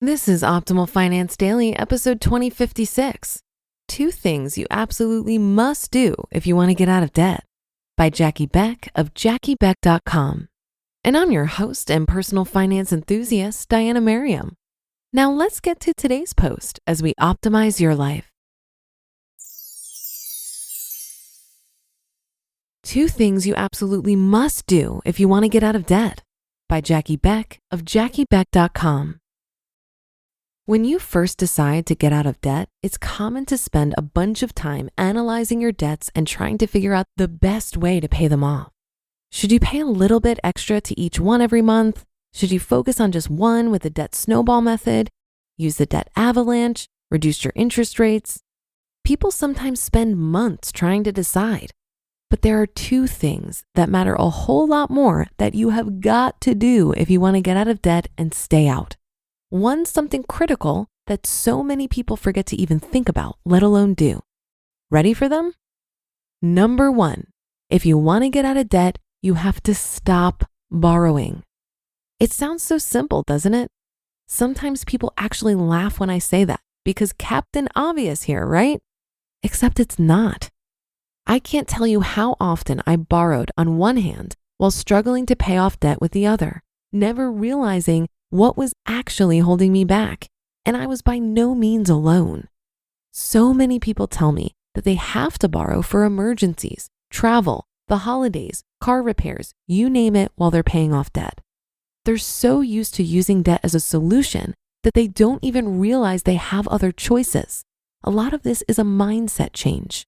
This is Optimal Finance Daily, episode 2056. 2 things you absolutely must do if you want to get out of debt, by Jackie Beck of JackieBeck.com. And I'm your host and personal finance enthusiast, Diana Merriam. Now let's get to today's post as we optimize your life. 2 things you absolutely must do if you want to get out of debt, by Jackie Beck of JackieBeck.com. When you first decide to get out of debt, it's common to spend a bunch of time analyzing your debts and trying to figure out the best way to pay them off. Should you pay a little bit extra to each one every month? Should you focus on just one with the debt snowball method? Use the debt avalanche? Reduce your interest rates? People sometimes spend months trying to decide. But there are 2 things that matter a whole lot more that you have got to do if you want to get out of debt and stay out. One's something critical that so many people forget to even think about, let alone do. Ready for them? Number 1, if you want to get out of debt, you have to stop borrowing. It sounds so simple, doesn't it? Sometimes people actually laugh when I say that because Captain Obvious here, right? Except it's not. I can't tell you how often I borrowed on one hand while struggling to pay off debt with the other, never realizing what was actually holding me back, and I was by no means alone. So many people tell me that they have to borrow for emergencies, travel, the holidays, car repairs, you name it, while they're paying off debt. They're so used to using debt as a solution that they don't even realize they have other choices. A lot of this is a mindset change.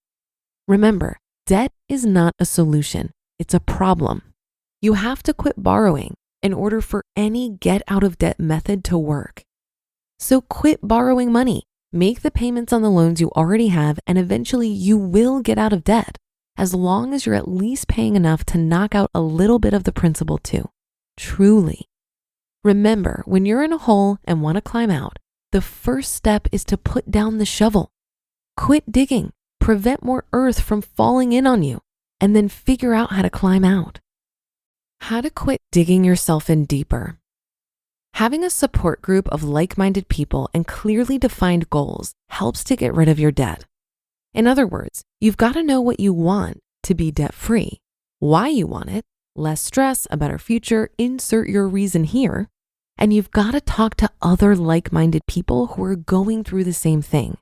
Remember, debt is not a solution, it's a problem. You have to quit borrowing in order for any get out of debt method to work. So quit borrowing money, make the payments on the loans you already have, and eventually you will get out of debt, as long as you're at least paying enough to knock out a little bit of the principal too. Truly. Remember, when you're in a hole and want to climb out, the first step is to put down the shovel. Quit digging, prevent more earth from falling in on you, and then figure out how to climb out. How to quit digging yourself in deeper. Having a support group of like-minded people and clearly defined goals helps to get rid of your debt. In other words, you've got to know what you want to be debt-free, why you want it, less stress, a better future, insert your reason here, and you've got to talk to other like-minded people who are going through the same thing.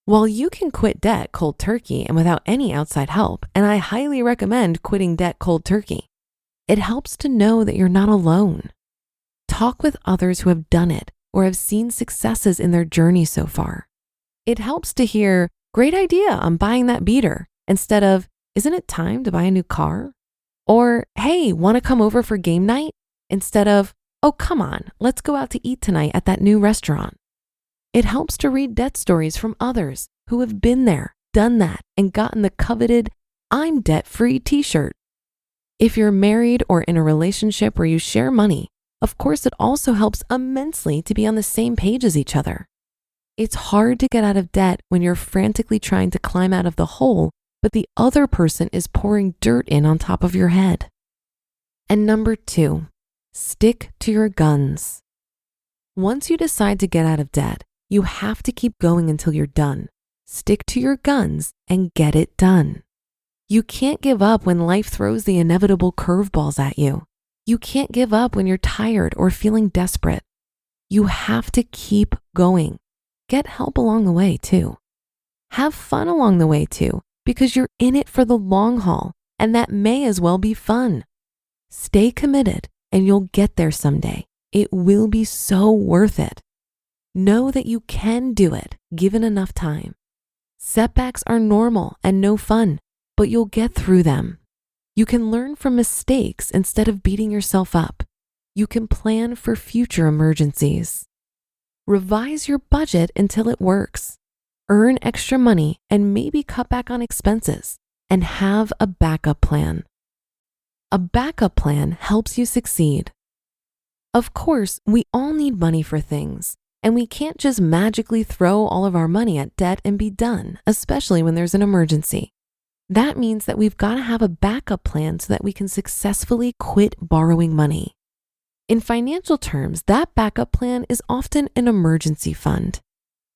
While you can quit debt cold turkey and without any outside help, and I highly recommend quitting debt cold turkey, it helps to know that you're not alone. Talk with others who have done it or have seen successes in their journey so far. It helps to hear, "Great idea, I'm buying that beater," instead of, "Isn't it time to buy a new car?" Or, "Hey, want to come over for game night?" instead of, "Oh, come on, let's go out to eat tonight at that new restaurant." It helps to read debt stories from others who have been there, done that, and gotten the coveted "I'm debt-free" t-shirt. If you're married or in a relationship where you share money, of course it also helps immensely to be on the same page as each other. It's hard to get out of debt when you're frantically trying to climb out of the hole, but the other person is pouring dirt in on top of your head. And number 2, stick to your guns. Once you decide to get out of debt, you have to keep going until you're done. Stick to your guns and get it done. You can't give up when life throws the inevitable curveballs at you. You can't give up when you're tired or feeling desperate. You have to keep going. Get help along the way too. Have fun along the way too, because you're in it for the long haul, and that may as well be fun. Stay committed and you'll get there someday. It will be so worth it. Know that you can do it, given enough time. Setbacks are normal and no fun, but you'll get through them. You can learn from mistakes instead of beating yourself up. You can plan for future emergencies. Revise your budget until it works. Earn extra money and maybe cut back on expenses, and have a backup plan. A backup plan helps you succeed. Of course, we all need money for things, and we can't just magically throw all of our money at debt and be done, especially when there's an emergency. That means that we've got to have a backup plan so that we can successfully quit borrowing money. In financial terms, that backup plan is often an emergency fund.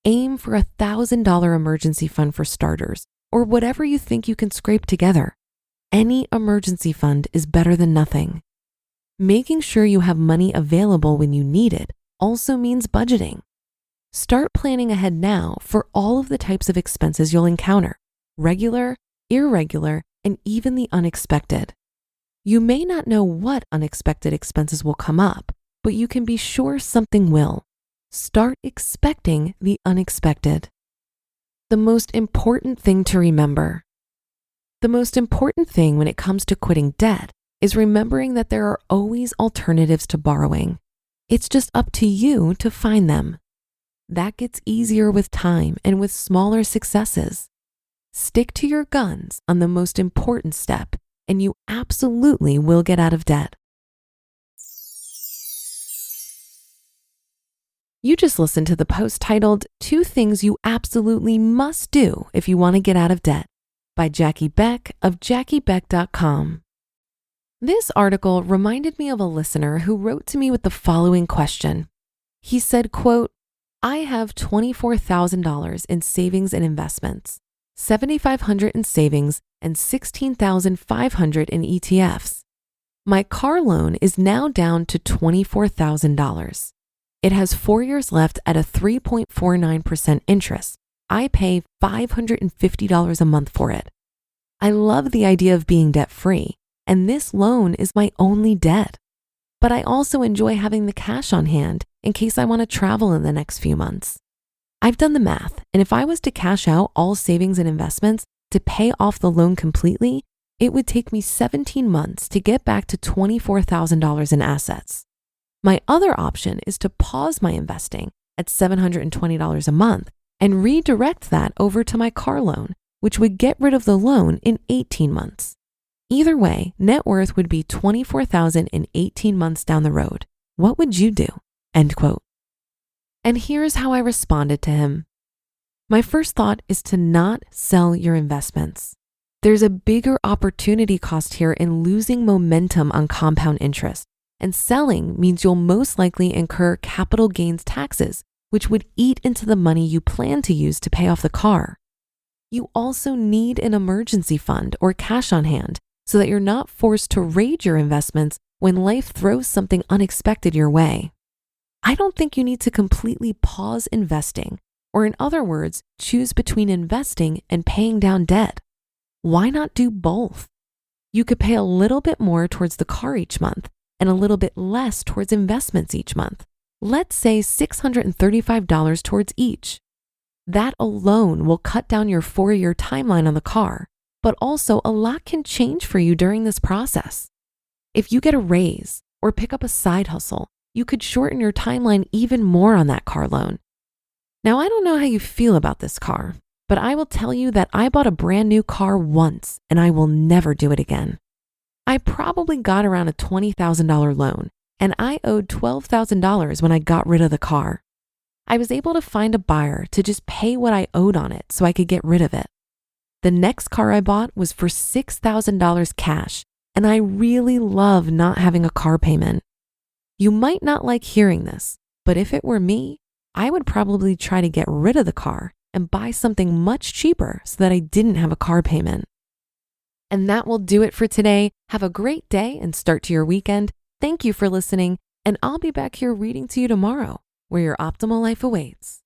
Aim for a $1,000 emergency fund for starters, or whatever you think you can scrape together. Any emergency fund is better than nothing. Making sure you have money available when you need it also means budgeting. Start planning ahead now for all of the types of expenses you'll encounter: regular, irregular, and even the unexpected. You may not know what unexpected expenses will come up, but you can be sure something will. Start expecting the unexpected. The most important thing to remember. The most important thing when it comes to quitting debt is remembering that there are always alternatives to borrowing. It's just up to you to find them. That gets easier with time and with smaller successes. Stick to your guns on the most important step, and you absolutely will get out of debt. You just listened to the post titled 2 Things You Absolutely Must Do If You Want to Get Out of Debt by Jackie Beck of JackieBeck.com. This article reminded me of a listener who wrote to me with the following question. He said, quote, "I have $24,000 in savings and investments, $7,500 in savings, and $16,500 in ETFs. My car loan is now down to $24,000. It has 4 years left at a 3.49% interest. I pay $550 a month for it. I love the idea of being debt-free, and this loan is my only debt. But I also enjoy having the cash on hand in case I want to travel in the next few months. I've done the math, and if I was to cash out all savings and investments to pay off the loan completely, it would take me 17 months to get back to $24,000 in assets. My other option is to pause my investing at $720 a month and redirect that over to my car loan, which would get rid of the loan in 18 months. Either way, net worth would be $24,000 in 18 months down the road. What would you do?" End quote. And here's how I responded to him. My first thought is to not sell your investments. There's a bigger opportunity cost here in losing momentum on compound interest, and selling means you'll most likely incur capital gains taxes, which would eat into the money you plan to use to pay off the car. You also need an emergency fund or cash on hand so that you're not forced to raid your investments when life throws something unexpected your way. I don't think you need to completely pause investing, or in other words, choose between investing and paying down debt. Why not do both? You could pay a little bit more towards the car each month and a little bit less towards investments each month. Let's say $635 towards each. That alone will cut down your 4-year timeline on the car, but also a lot can change for you during this process. If you get a raise or pick up a side hustle, you could shorten your timeline even more on that car loan. Now, I don't know how you feel about this car, but I will tell you that I bought a brand new car once and I will never do it again. I probably got around a $20,000 loan and I owed $12,000 when I got rid of the car. I was able to find a buyer to just pay what I owed on it so I could get rid of it. The next car I bought was for $6,000 cash, and I really love not having a car payment. You might not like hearing this, but if it were me, I would probably try to get rid of the car and buy something much cheaper so that I didn't have a car payment. And that will do it for today. Have a great day and start to your weekend. Thank you for listening, and I'll be back here reading to you tomorrow, where your optimal life awaits.